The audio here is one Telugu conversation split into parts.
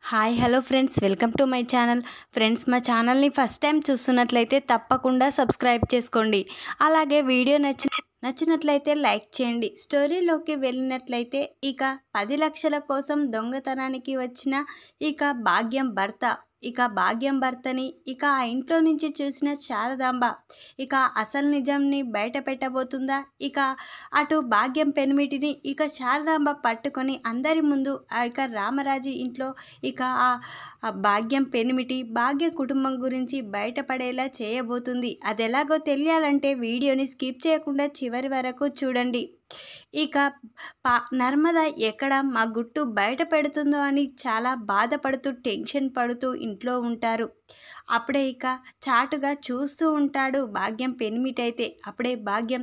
Hi hello friends, welcome to my channel. Friends, మా ఛానల్ని ఫస్ట్ టైం చూస్తున్నట్లయితే తప్పకుండా సబ్స్క్రైబ్ చేసుకోండి. అలాగే వీడియో నచ్చినట్లయితే లైక్ చేయండి. స్టోరీలోకి వెళ్ళినట్లయితే ఇక 10 లక్షల కోసం దొంగతనానికి వచ్చిన భాగ్యం భర్తని ఆ ఇంట్లో నుంచి చూసిన శారదాంబ అసలు నిజంని బయట పెట్టబోతుందా? అటు భాగ్యం పెనిమిటిని శారదాంబ పట్టుకొని అందరి ముందు రామరాజు ఇంట్లో ఆ భాగ్యం పెనిమిటి భాగ్య కుటుంబం గురించి బయటపడేలా చేయబోతుంది. అది ఎలాగో తెలియాలంటే వీడియోని స్కిప్ చేయకుండా చివరి వరకు చూడండి. నర్మద ఎక్కడ మా గుట్టు బయట పెడుతుందో అని చాలా బాధపడుతూ టెన్షన్ పడుతూ ఇంట్లో ఉంటారు. అప్పుడే చాటుగా చూస్తూ ఉంటాడు భాగ్యం పెనిమిటైతే. అప్పుడే భాగ్యం,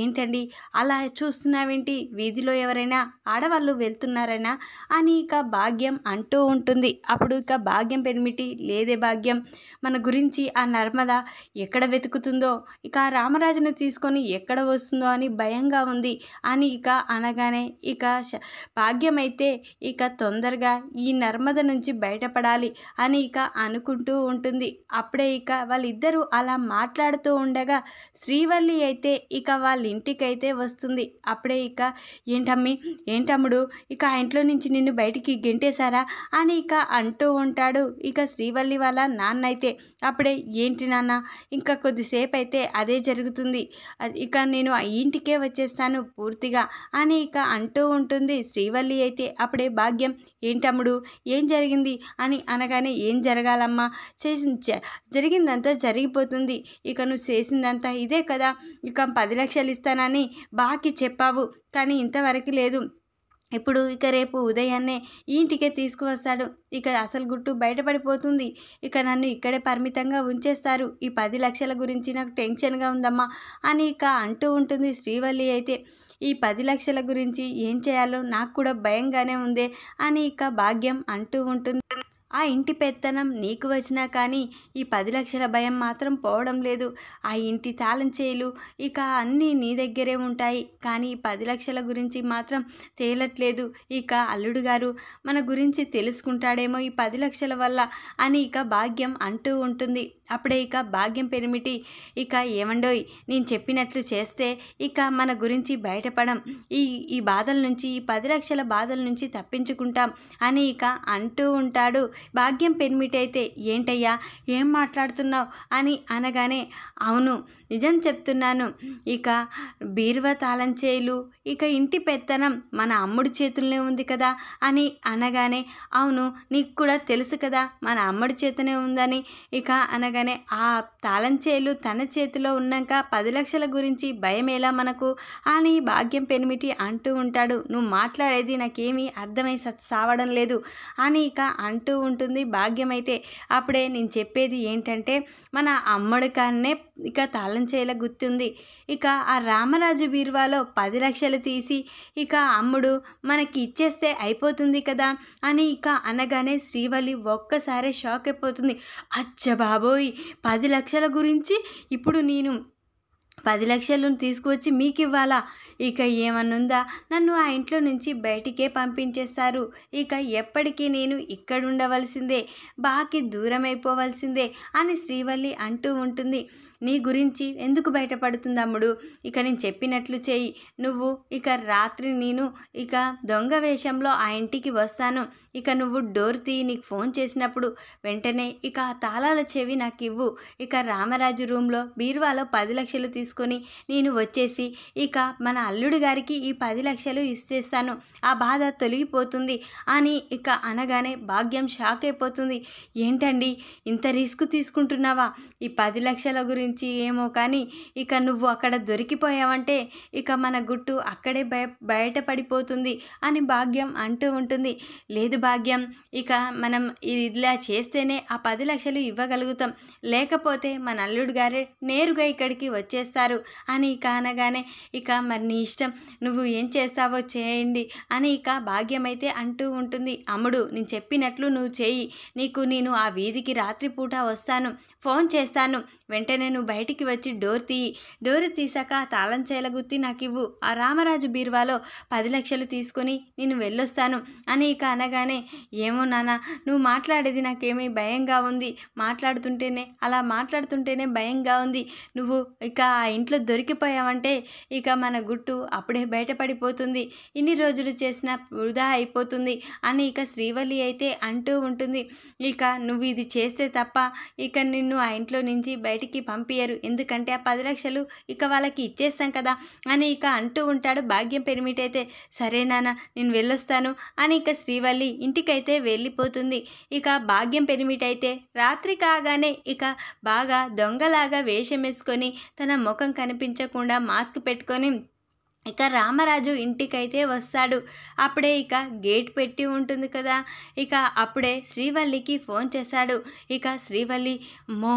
ఏంటండి అలా చూస్తున్నావేంటి? వీధిలో ఎవరైనా ఆడవాళ్ళు వెళ్తున్నారైనా అని భాగ్యం అంటూ ఉంటుంది. అప్పుడు భాగ్యం పెనిమిటి, లేదే భాగ్యం, మన గురించి ఆ నర్మద ఎక్కడ వెతుకుతుందో, ఆ రామరాజుని తీసుకొని ఎక్కడ వస్తుందో అని భయంగా ఉంది అని అనగానే భాగ్యం అయితే తొందరగా ఈ నర్మద నుంచి బయటపడాలి అని అనుకుంటూ ఉంటుంది. అప్పుడే వాళ్ళిద్దరూ అలా మాట్లాడుతూ ఉండగా శ్రీవల్లి అయితే వాళ్ళ ఇంటికైతే వస్తుంది. అప్పుడే ఏంటమ్ముడు ఆ ఇంట్లో నుంచి నిన్ను బయటికి గెంటేశారా అని అంటూ ఉంటాడు శ్రీవల్లి వాళ్ళ నాన్న అయితే. అప్పుడే, ఏంటి నాన్న, ఇంకా కొద్దిసేపు అయితే అదే జరుగుతుంది, నేను ఆ ఇంటికే వచ్చేస్తాను పూర్తిగా అని అంటూ ఉంటుంది శ్రీవల్లి అయితే. అప్పుడే భాగ్యం, ఏంటమ్ముడు ఏం జరిగింది అని అనగానే, ఏం జరగాలమ్మా, జరిగిందంతా జరిగిపోతుంది, నువ్వు చేసిందంతా ఇదే కదా, 10 లక్షలు ఇస్తానని బాకి చెప్పావు కానీ ఇంతవరకు లేదు. ఇప్పుడు రేపు ఉదయాన్నే ఈ ఇంటికే తీసుకువస్తాడు, అసలు గుట్టు బయటపడిపోతుంది, నన్ను ఇక్కడే పరిమితంగా ఉంచేస్తారు, ఈ 10 లక్షల గురించి నాకు టెన్షన్గా ఉందమ్మా అని అంటూ ఉంటుంది శ్రీవల్లి అయితే. ఈ 10 లక్షల గురించి ఏం చేయాలో నాకు కూడా భయంగానే ఉందే అని భాగ్యం అంటూ ఉంటుంది. ఆ ఇంటి పెత్తనం నీకు వచ్చినా కానీ ఈ 10 లక్షల భయం మాత్రం పోవడం లేదు. ఆ ఇంటి తాళం చేయులు అన్నీ నీ దగ్గరే ఉంటాయి, కానీ ఈ 10 లక్షల గురించి మాత్రం తేలట్లేదు. అల్లుడు గారు మన గురించి తెలుసుకుంటాడేమో ఈ 10 లక్షల వల్ల అని భాగ్యం అంటూ ఉంటుంది. అప్పుడే భాగ్యం పెనిమిటి, ఏమండోయ్, నేను చెప్పినట్లు చేస్తే మన గురించి బయటపడం, ఈ బాధల నుంచి, ఈ 10 లక్షల బాధల నుంచి తప్పించుకుంటాం అని అంటూ ఉంటాడు. భాగ్యం పెనిమిటైతే, ఏంటయ్యా ఏం మాట్లాడుతున్నావు అని అనగానే, అవును నిజం చెప్తున్నాను, బీరువా తాళం చేయులు ఇంటి పెత్తనం మన అమ్ముడి చేతుల్లోనే ఉంది కదా అని అనగానే, అవును నీకు కూడా తెలుసు కదా మన అమ్ముడి చేతనే ఉందని అనగానే, ఆ తాళం చేయులు తన చేతిలో ఉన్నాక 10 లక్షల గురించి భయం ఎలా మనకు అని భాగ్యం పెనిమిటి అంటూ ఉంటాడు. నువ్వు మాట్లాడేది నాకేమీ అర్థమై సావడం లేదు అని అంటూ ఉంటుంది భాగ్యం అయితే. అప్పుడే, నేను చెప్పేది ఏంటంటే, మన అమ్మడికాన్నే తాళం చేయాల గుర్తుంది, ఆ రామరాజు బీరువాలో 10 లక్షలు తీసి అమ్ముడు మనకి ఇచ్చేస్తే అయిపోతుంది కదా అని అనగానే శ్రీవల్లి ఒక్కసారి షాక్ అయిపోతుంది. అచ్చ బాబోయ్, 10 లక్షల గురించి ఇప్పుడు నేను 10 లక్షలను తీసుకువచ్చి మీకు ఇవ్వాలా? ఏమన్నుందా? నన్ను ఆ ఇంట్లో నుంచి బయటికే పంపించేస్తారు, ఎప్పటికీ నేను ఇక్కడ ఉండవలసిందే, బాకి దూరం అయిపోవలసిందే అని శ్రీవల్లి అంటూ ఉంటుంది. నీ గురించి ఎందుకు బయటపడుతుంది అమ్ముడు, నేను చెప్పినట్లు చేయి, నువ్వు రాత్రి నేను దొంగ వేషంలో ఆ ఇంటికి వస్తాను, నువ్వు డోర్ తీయి, నీకు ఫోన్ చేసినప్పుడు వెంటనే ఆ తాళాల చెవి నాకు ఇవ్వు, రామరాజు రూమ్లో బీరువాలో 10 లక్షలు తీసుకొని నేను వచ్చేసి మన అల్లుడు గారికి ఈ 10 లక్షలు ఇచ్చేస్తాను, ఆ బాధ తొలగిపోతుంది అని అనగానే భాగ్యం షాక్ అయిపోతుంది. ఏంటండి ఇంత రిస్క్ తీసుకుంటున్నావా? ఈ 10 లక్షల గురించి ఏమో కానీ నువ్వు అక్కడ దొరికిపోయావంటే మన గుట్టు అక్కడే బయటపడిపోతుంది అని భాగ్యం అంటూ ఉంటుంది. లేదు భాగ్యం, మనం ఇలా చేస్తేనే ఆ 10 లక్షలు ఇవ్వగలుగుతాం, లేకపోతే మన అల్లుడు గారే నేరుగా ఇక్కడికి వచ్చేస్తారు అని అనగానే, మరి నీ ఇష్టం, నువ్వు ఏం చేస్తావో చేయండి అని భాగ్యం అయితే అంటూ ఉంటుంది. అమ్ముడు, నేను చెప్పినట్లు నువ్వు చేయి, నేను ఆ వీధికి రాత్రిపూట వస్తాను, ఫోన్ చేస్తాను, వెంటనే నువ్వు బయటికి వచ్చి డోర్ తీయి, డోర్ తీసాక ఆ తాళం చెవుల గుత్తి నాకు ఇవ్వు, ఆ రామరాజు బీరువాలో 10 లక్షలు తీసుకొని నేను వెళ్ళొస్తాను అని ఇక అనగానే, ఏమో నాన్న, నువ్వు మాట్లాడేది నాకేమీ భయంగా ఉంది, అలా మాట్లాడుతుంటేనే భయంగా ఉంది. నువ్వు ఇక ఆ ఇంట్లో దొరికిపోయావంటే ఇక మన గుట్టు అప్పుడే బయటపడిపోతుంది, ఇన్ని రోజులు చేసిన వృధా అయిపోతుంది అని ఇక శ్రీవల్లి అయితే అంటూ ఉంటుంది. ఇక నువ్వు ఇది చేస్తే తప్ప ఇక నిన్ను ఆ ఇంట్లో నుంచి బయటికి పంపించరు, ఎందుకంటే ఆ 10 లక్షలు ఇక వాళ్ళకి ఇచ్చేస్తాం కదా అని ఇక అంటూ ఉంటాడు భాగ్యం పెనిమిటైతే. సరే నాన్న, నేను వెళ్ళొస్తాను అని ఇక శ్రీవల్లి ఇంటికైతే వెళ్ళిపోతుంది. ఇక భాగ్యం పెనిమిటైతే రాత్రి కాగానే ఇక బాగా దొంగలాగా వేషం వేసుకొని తన ముఖం కనిపించకుండా మాస్క్ పెట్టుకొని ఇక రామరాజు ఇంటికైతే వస్తాడు. అప్పుడే ఇక గేట్ పెట్టి ఉంటుంది కదా, ఇక అప్పుడే శ్రీవల్లికి ఫోన్ చేశాడు. ఇక శ్రీవల్లి, అమ్మో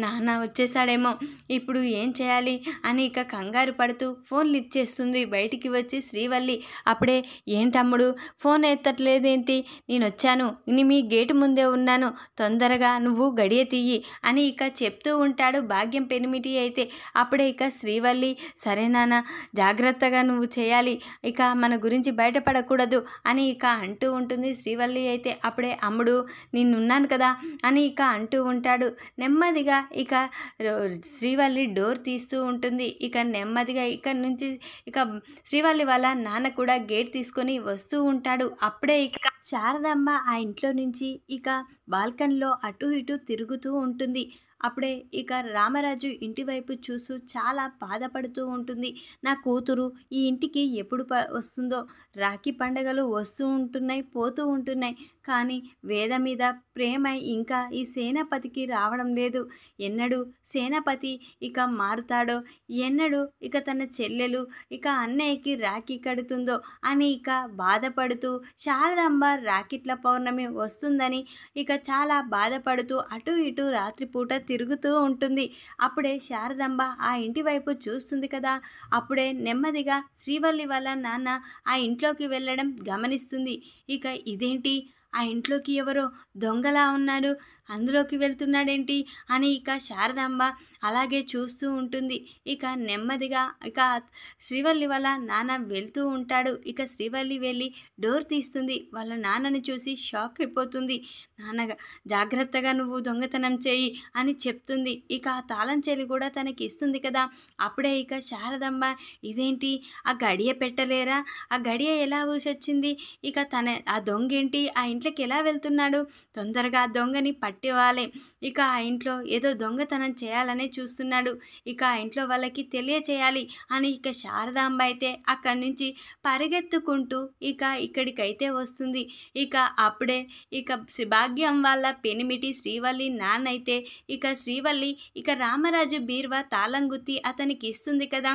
నాన్న వచ్చేసాడేమో, ఇప్పుడు ఏం చేయాలి అని ఇక కంగారు పడుతూ ఫోన్ లిఫ్ట్ చేస్తుంది బయటికి వచ్చి శ్రీవల్లి. అప్పుడే, ఏంటమ్ముడు ఫోన్ ఎత్తట్లేదేంటి, నేను వచ్చాను, మీ గేటు ముందే ఉన్నాను, తొందరగా నువ్వు గడియ తీయి అని ఇక చెప్తూ ఉంటాడు భాగ్యం పెనిమిటి అయితే. అప్పుడే ఇక శ్రీవల్లి, సరే నాన్న, జాగ్రత్తగా నువ్వు చేయాలి, ఇక మన గురించి బయటపడకూడదు అని ఇక అంటూ ఉంటుంది శ్రీవల్లి అయితే. అప్పుడే, అమ్ముడు నేనున్నాను కదా అని ఇక అంటూ ఉంటాడు. నెమ్మదిగా ఇక శ్రీవల్లి డోర్ తీస్తూ ఉంటుంది. ఇక నెమ్మదిగా ఇక్కడ నుంచి ఇక శ్రీవల్లి వాళ్ళ నాన్న కూడా గేట్ తీసుకొని వస్తూ ఉంటాడు. అప్పుడే ఇక శారదమ్మ ఆ ఇంట్లో నుంచి ఇక బాల్కనీలో అటు ఇటు తిరుగుతూ ఉంటుంది. అప్పుడే ఇక రామరాజు ఇంటి వైపు చూస్తూ చాలా బాధపడుతూ ఉంటుంది. నా కూతురు ఈ ఇంటికి ఎప్పుడు వస్తుందో, రాఖీ పండగలు వస్తూ ఉంటున్నాయి, పోతూ ఉంటున్నాయి, కానీ వేద మీద ప్రేమ ఇంకా ఈ సేనాపతికి రావడం లేదు. ఎన్నడూ సేనాపతి ఇక మారుతాడో, ఎన్నడూ ఇక తన చెల్లెలు ఇక అన్నయ్యకి రాఖీ కడుతుందో అని ఇక బాధపడుతూ శారదాంబ రాఖీట్ల పౌర్ణమి వస్తుందని ఇక చాలా బాధపడుతూ అటు ఇటు రాత్రిపూట తిరుగుతూ ఉంటుంది. అప్పుడే శారదాంబ ఆ ఇంటి వైపు చూస్తుంది కదా, అప్పుడే నెమ్మదిగా శ్రీవల్లి వాళ్ళ నాన్న ఆ ఇంట్లోకి వెళ్ళడం గమనిస్తుంది. ఇక ఇదేంటి, ఆ ఇంట్లోకి ఎవరో దొంగలా ఉన్నారు, అందులోకి వెళ్తున్నాడేంటి అని ఇక శారదాంబ అలాగే చూస్తూ ఉంటుంది. ఇక నెమ్మదిగా ఇక శ్రీవల్లి వాళ్ళ నాన్న వెళ్తూ ఉంటాడు. ఇక శ్రీవల్లి వెళ్ళి డోర్ తీస్తుంది. వాళ్ళ నాన్నని చూసి షాక్ అయిపోతుంది. నాన్నగా జాగ్రత్తగా నువ్వు దొంగతనం చేయి అని చెప్తుంది. ఇక ఆ తాళం చెవి కూడా తనకి ఇస్తుంది కదా. అప్పుడే ఇక శారదాంబ, ఇదేంటి, ఆ గడియ పెట్టలేరా, ఆ గడియ ఎలా ఊసొచ్చింది, ఇక ఆ దొంగ ఏంటి ఆ ఇంట్లోకి ఎలా వెళ్తున్నాడు, తొందరగా ఆ దొంగని పట్టివ్వాలి, ఇక ఆ ఇంట్లో ఏదో దొంగతనం చేయాలనే చూస్తున్నాడు, ఇక ఆ ఇంట్లో వాళ్ళకి తెలియచేయాలి అని ఇక శారదాంబ అయితే అక్కడి నుంచి పరిగెత్తుకుంటూ ఇక ఇక్కడికైతే వస్తుంది. ఇక అప్పుడే ఇక భాగ్యం వాళ్ళ పెనిమిటి శ్రీవల్లి నాన్నైతే ఇక శ్రీవల్లి ఇక రామరాజు బీరువా తాళం గుత్తి అతనికి ఇస్తుంది కదా.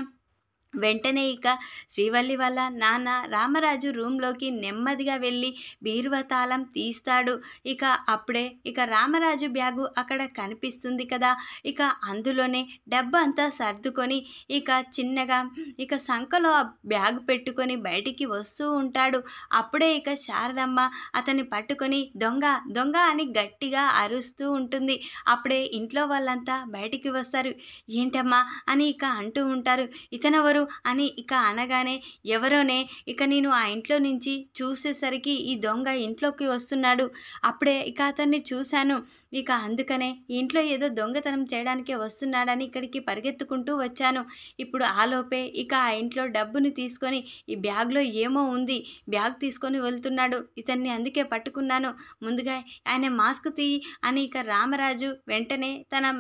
వెంటనే ఇక శ్రీవల్లి వాళ్ళ నాన్న రామరాజు రూమ్లోకి నెమ్మదిగా వెళ్ళి బీరువా తాళం తీస్తాడు. ఇక అప్పుడే ఇక రామరాజు బ్యాగు అక్కడ కనిపిస్తుంది కదా. ఇక అందులోనే డబ్బు అంతా సర్దుకొని ఇక చిన్నగా ఇక సంకలో ఆ బ్యాగు పెట్టుకొని బయటికి వస్తూ ఉంటాడు. అప్పుడే ఇక శారదమ్మ అతన్ని పట్టుకొని దొంగ దొంగ అని గట్టిగా అరుస్తూ ఉంటుంది. అప్పుడే ఇంట్లో వాళ్ళంతా బయటికి వస్తారు. ఏంటమ్మా అని ఇక అంటూ ఉంటారు. ఇతనెవరు అని ఇక అనగానే, ఎవరోనే, ఇక నేను ఆ ఇంట్లో నుంచి చూసేసరికి ఈ దొంగ ఇంట్లోకి వస్తున్నాడు, అప్పుడే ఇక అతన్ని చూశాను, ఇక అందుకనే ఇంట్లో ఏదో దొంగతనం చేయడానికే వస్తున్నాడని ఇక్కడికి పరిగెత్తుకుంటూ వచ్చాను. ఇప్పుడు ఆలోపే ఇక ఆ ఇంట్లో డబ్బుని తీసుకొని ఈ బ్యాగ్లో ఏమో ఉంది, బ్యాగ్ తీసుకొని వెళ్తున్నాడు, ఇతన్ని అందుకే పట్టుకున్నాను, ముందుగా ఆయన మాస్క్ తీయి అని ఇక రామరాజు వెంటనే తన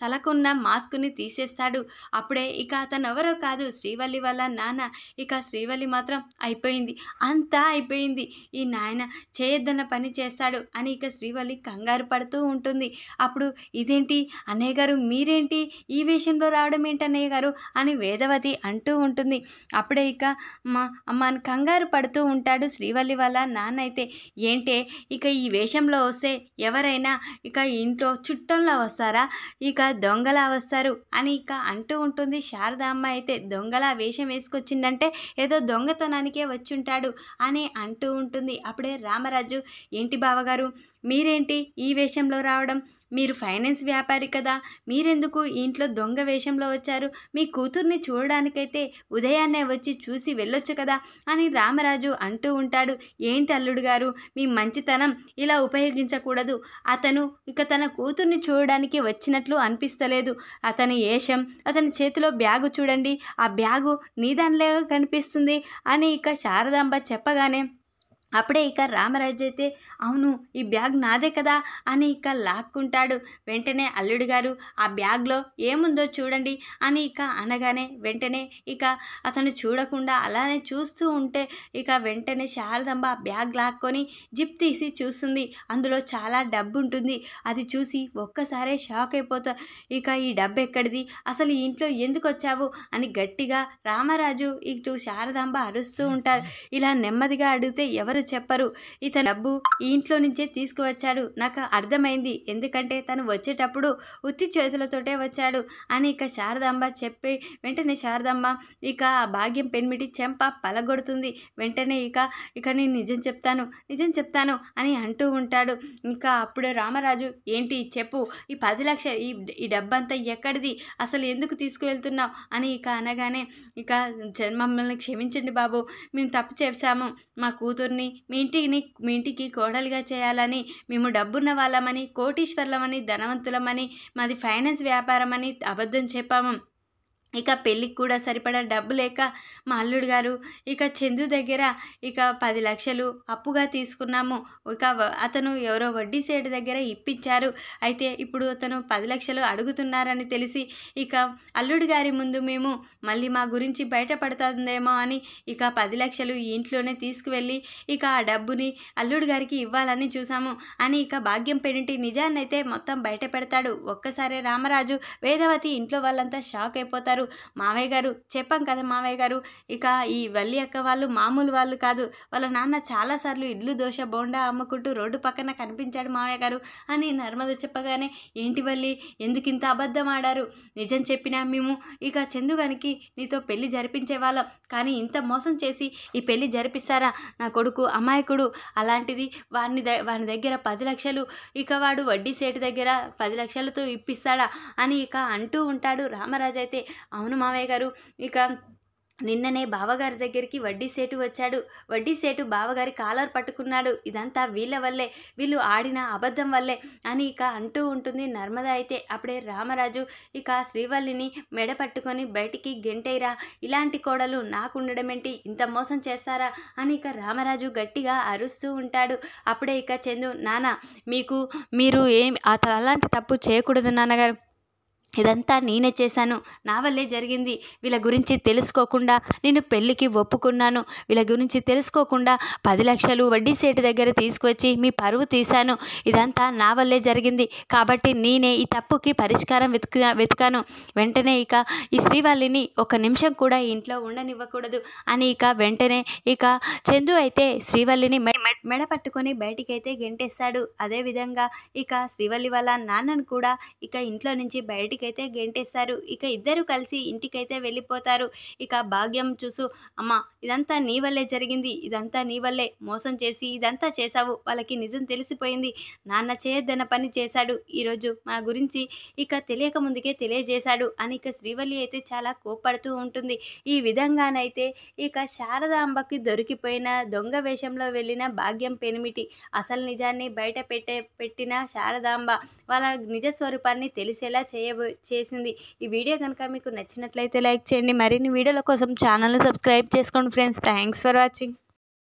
తలకున్న మాస్క్ని తీసేస్తాడు. అప్పుడే ఇక అతను ఎవరో కాదు, శ్రీవల్లి వాళ్ళ నాన్న. ఇక శ్రీవల్లి మాత్రం అయిపోయింది, అంతా అయిపోయింది, ఈ నాయన చేయొద్దన్న పని చేస్తాడు అని ఇక శ్రీవల్లి కంగారు పడుతూ ఉంటుంది. అప్పుడు, ఇదేంటి అన్నయ్య గారు, మీరేంటి ఈ వేషంలో రావడం ఏంటి అన్నయ్య గారు అని వేదవతి అంటూ ఉంటుంది. అప్పుడే ఇక అమ్మ అని కంగారు పడుతూ ఉంటాడు శ్రీవల్లి వాళ్ళ నాన్న అయితే. ఏంటే ఇక ఈ వేషంలో వస్తే ఎవరైనా ఇక ఇంట్లో చుట్టంలా వస్తారా, ఇక దొంగలా వస్తారు అని ఇక అంటూ ఉంటుంది శారదామ్మ అయితే. దొంగలా వేషం వేసుకొచ్చిందంటే ఏదో దొంగతనానికే వచ్చుంటాడు అని అంటూ ఉంటుంది. అప్పుడే రామరాజు, ఏంటి బావగారు మీరేంటి ఈ వేషంలో రావడం, మీరు ఫైనాన్స్ వ్యాపారి కదా, మీరెందుకు ఈ ఇంట్లో దొంగ వేషంలో వచ్చారు? మీ కూతుర్ని చూడడానికైతే ఉదయాన్నే వచ్చి చూసి వెళ్ళొచ్చు కదా అని రామరాజు అంటూ ఉంటాడు. ఏంటి అల్లుడు గారు, మీ మంచితనం ఇలా ఉపయోగించకూడదు. అతను ఇక తన కూతుర్ని చూడడానికి వచ్చినట్లు అనిపిస్తలేదు. అతని ఏషం, అతని చేతిలో బ్యాగు చూడండి, ఆ బ్యాగు నీ దానిలాగా కనిపిస్తుంది అని ఇక శారదాంబ చెప్పగానే అప్పుడే ఇక రామరాజు అయితే అవును ఈ బ్యాగ్ నాదే కదా అని ఇక లాక్కుంటాడు. వెంటనే అల్లుడు గారు ఆ బ్యాగ్లో ఏముందో చూడండి అని ఇక అనగానే వెంటనే ఇక అతను చూడకుండా అలానే చూస్తూ ఉంటే ఇక వెంటనే శారదాంబ ఆ బ్యాగ్ లాక్కొని జిప్ తీసి చూస్తుంది. అందులో చాలా డబ్బు ఉంటుంది. అది చూసి ఒక్కసారే షాక్ అయిపోతా. ఇక ఈ డబ్బు ఎక్కడిది, అసలు ఈ ఇంట్లో ఎందుకు వచ్చావు అని గట్టిగా రామరాజు ఇటు శారదాంబ అరుస్తూ ఉంటారు. ఇలా నెమ్మదిగా అడిగితే ఎవరు చెప్పరు. ఇతను డబ్బు ఈ ఇంట్లో నుంచే తీసుకువచ్చాడు, నాకు అర్థమైంది. ఎందుకంటే తను వచ్చేటప్పుడు ఉత్తి చేతులతోటే వచ్చాడు అని ఇక శారదాంబ చెప్పి వెంటనే శారదాంబ ఇక ఆ భాగ్యం పెన్మిటి చెంప పలగొడుతుంది. వెంటనే ఇక నేను నిజం చెప్తాను అని అంటూ ఉంటాడు. ఇంకా అప్పుడు రామరాజు ఏంటి చెప్పు, ఈ 10 లక్షలు ఈ డబ్బంతా ఎక్కడిది, అసలు ఎందుకు తీసుకువెళ్తున్నావు అని ఇక అనగానే ఇక మమ్మల్ని క్షమించండి బాబు, మేము తప్పు చేశాము. మా కూతుర్ని మీ ఇంటికి కోడలిగా చేయాలని మేము డబ్బున్న వాళ్ళమని, కోటీశ్వర్లమని, ధనవంతులమని, మాది ఫైనాన్స్ వ్యాపారం అని అబద్ధం చెప్పాము. ఇక పెళ్ళికి కూడా సరిపడా డబ్బు లేక మా అల్లుడు గారు ఇక చందు దగ్గర ఇక 10 లక్షలు అప్పుగా తీసుకున్నాము. అతను ఎవరో వడ్డీ సేటు దగ్గర ఇప్పించారు. అయితే ఇప్పుడు అతను 10 లక్షలు అడుగుతున్నారని తెలిసి ఇక అల్లుడు గారి ముందు మేము మళ్ళీ మా గురించి బయటపడుతుందేమో అని ఇక 10 లక్షలు ఈ ఇంట్లోనే తీసుకువెళ్ళి ఇక ఆ డబ్బుని అల్లుడు గారికి ఇవ్వాలని చూసాము అని ఇక భాగ్యం పెనింటి నిజాన్నైతే మొత్తం బయట పెడతాడు. ఒక్కసారి రామరాజు, వేదవతి ఇంట్లో వాళ్ళంతా షాక్ అయిపోతారు. మావయ్య గారు చెప్పాం కదా మావయ్య గారు, ఇక ఈ వల్లి అక్క వాళ్ళు మామూలు వాళ్ళు కాదు, వాళ్ళ నాన్న చాలాసార్లు ఇడ్లు దోశ బోండా అమ్ముకుంటూ రోడ్డు పక్కన కనిపించాడు మావయ్య గారు అని నర్మద చెప్పగానే ఏంటి వల్లి ఎందుకు ఇంత అబద్ధం ఆడారు, నిజం చెప్పినా మేము ఇక చందుగానికి నీతో పెళ్లి జరిపించే వాళ్ళం, కానీ ఇంత మోసం చేసి ఈ పెళ్లి జరిపిస్తారా, నా కొడుకు అమాయకుడు, అలాంటిది వాని దగ్గర 10 లక్షలు ఇక వాడు వడ్డీ సేటు దగ్గర 10 లక్షలతో ఇప్పిస్తాడా అని ఇక అంటూ ఉంటాడు. రామరాజు అయితే అవును మావయ్య గారు, ఇక నిన్ననే బావగారి దగ్గరికి వడ్డీ సేటు వచ్చాడు, వడ్డీ సేటు బావగారి కాలర్ పట్టుకున్నాడు, ఇదంతా వీళ్ళ వల్లే, వీళ్ళు ఆడిన అబద్ధం వల్లే అని ఇక అంటూ ఉంటుంది నర్మద. అయితే అప్పుడే రామరాజు ఇక శ్రీవల్లిని మెడ పట్టుకొని బయటికి గెంటైరా, ఇలాంటి కోడలు నాకు ఉండడమేంటి, ఇంత మోసం చేస్తారా అని ఇక రామరాజు గట్టిగా అరుస్తూ ఉంటాడు. అప్పుడే ఇక చందు నాన్న మీరు అలాంటి తప్పు చేయకూడదు నాన్నగారు, ఇదంతా నేనే చేశాను, నా వల్లే జరిగింది, వీళ్ళ గురించి తెలుసుకోకుండా నేను పెళ్ళికి ఒప్పుకున్నాను, వీళ్ళ గురించి తెలుసుకోకుండా 10 లక్షలు వడ్డీ సేటు దగ్గర తీసుకువచ్చి మీ పరువు తీశాను, ఇదంతా నా వల్లే జరిగింది, కాబట్టి నేనే ఈ తప్పుకి పరిష్కారం వెతికాను, వెంటనే ఇక ఈ శ్రీవల్లిని 1 నిమిషం కూడా ఇంట్లో ఉండనివ్వకూడదు అని ఇక వెంటనే ఇక చందు అయితే శ్రీవల్లిని మెడ పట్టుకొని బయటికైతే గెంటేస్తాడు. అదేవిధంగా ఇక శ్రీవల్లి వాళ్ళ నాన్నను కూడా ఇక ఇంట్లో నుంచి బయటికి అయితే గెంటేస్తారు. ఇక ఇద్దరు కలిసి ఇంటికైతే వెళ్ళిపోతారు. ఇక భాగ్యం చూసు అమ్మా ఇదంతా నీ వల్లే జరిగింది, ఇదంతా నీ వల్లే, మోసం చేసి ఇదంతా చేశావు, వాళ్ళకి నిజం తెలిసిపోయింది, నాన్న చేయొద్దన్న పని చేశాడు, ఈరోజు మన గురించి ఇక తెలియక ముందుకే తెలియజేశాడు అని ఇక శ్రీవల్లి అయితే చాలా కోప్పడుతూ ఉంటుంది. ఈ విధంగానైతే ఇక శారదాంబకి దొరికిపోయిన దొంగ వేషంలో వెళ్ళిన భాగ్యం పెనిమిటి అసలు నిజాన్ని బయట పెట్టిన శారదాంబ వాళ్ళ నిజ స్వరూపాన్ని తెలిసేలా చేసింది. ఈ వీడియో కనుక మీకు నచ్చినట్లయితే లైక్ చేయండి. మరిన్ని వీడియోల కోసం ఛానల్ని సబ్స్క్రైబ్ చేసుకోండి ఫ్రెండ్స్. Thanks for watching.